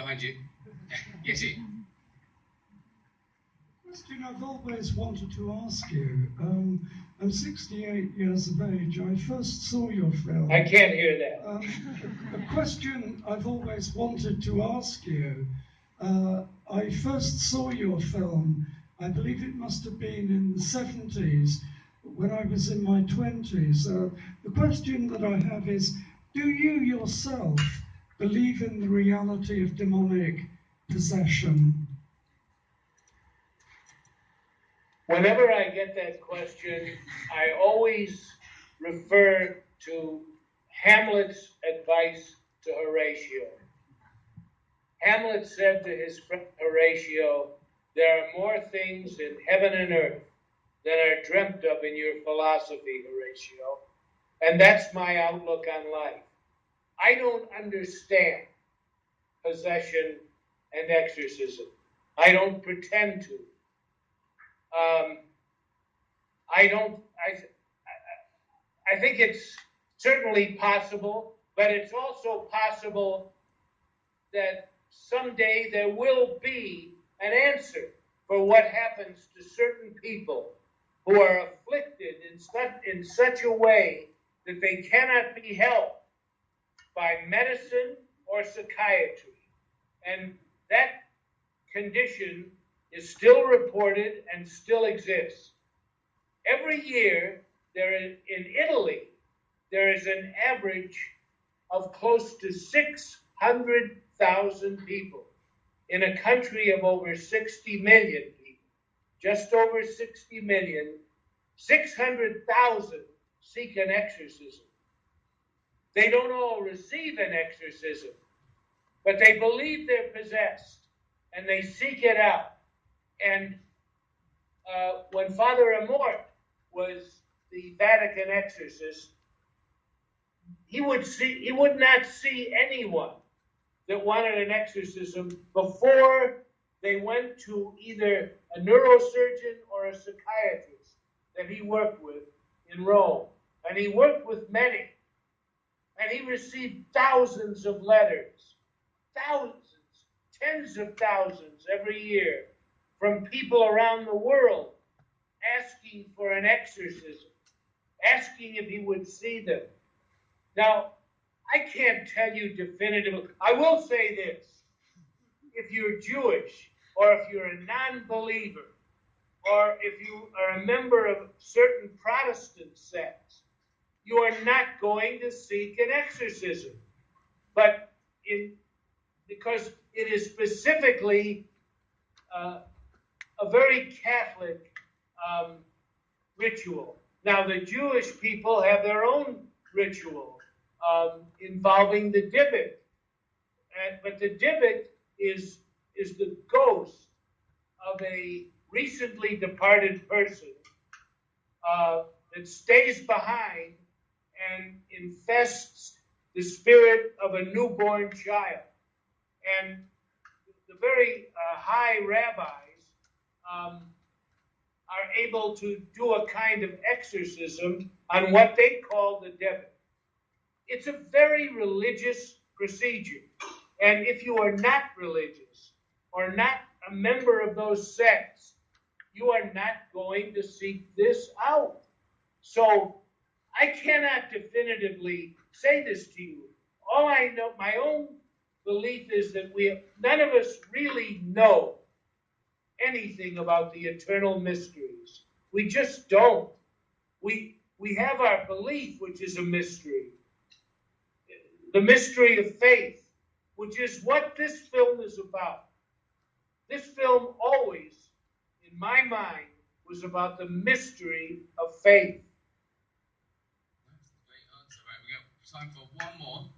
behind you. Yes, you. Question I've always wanted to ask you. I'm 68 years of age. I first saw your film. I can't hear that. A question I've always wanted to ask you. I first saw your film, I believe it must have been in the 70s, when I was in my 20s. The question that I have is, do you yourself believe in the reality of demonic possession? Whenever I get that question, I always refer to Hamlet's advice to Horatio. Hamlet said to his friend Horatio, "There are more things in heaven and earth than are dreamt of in your philosophy, Horatio." And that's my outlook on life. I don't understand possession and exorcism. I don't pretend to. I think it's certainly possible, but it's also possible that someday there will be an answer for what happens to certain people who are afflicted in such a way that they cannot be helped by medicine or psychiatry. And that condition is still reported and still exists. Every year, in Italy, there is an average of close to 600,000 people in a country of over 60 million people. Just over 60 million, 600,000 seek an exorcism. They don't all receive an exorcism, but they believe they're possessed, and they seek it out. And when Father Amort was the Vatican exorcist, he would not see anyone that wanted an exorcism before they went to either a neurosurgeon or a psychiatrist that he worked with in Rome. And he worked with many. And he received thousands of letters, thousands, tens of thousands every year from people around the world asking for an exorcism, asking if he would see them. Now, I can't tell you definitively. I will say this. If you're Jewish, or if you're a non-believer, or if you are a member of certain Protestant sects, you are not going to seek an exorcism. But because it is specifically a very Catholic ritual. Now, the Jewish people have their own ritual involving the Dibbet. But the Dibbet is the ghost of a recently departed person that stays behind and infests the spirit of a newborn child. And the very high rabbis are able to do a kind of exorcism on what they call the Dibbet. It's a very religious procedure. And if you are not religious or not a member of those sects, you are not going to seek this out. So I cannot definitively say this to you. All I know, my own belief is that none of us really know anything about the eternal mysteries. We just don't. We have our belief, which is a mystery. The mystery of faith, which is what this film is about. This film always, in my mind, was about the mystery of faith. That's a great answer. Right, we got time for one more.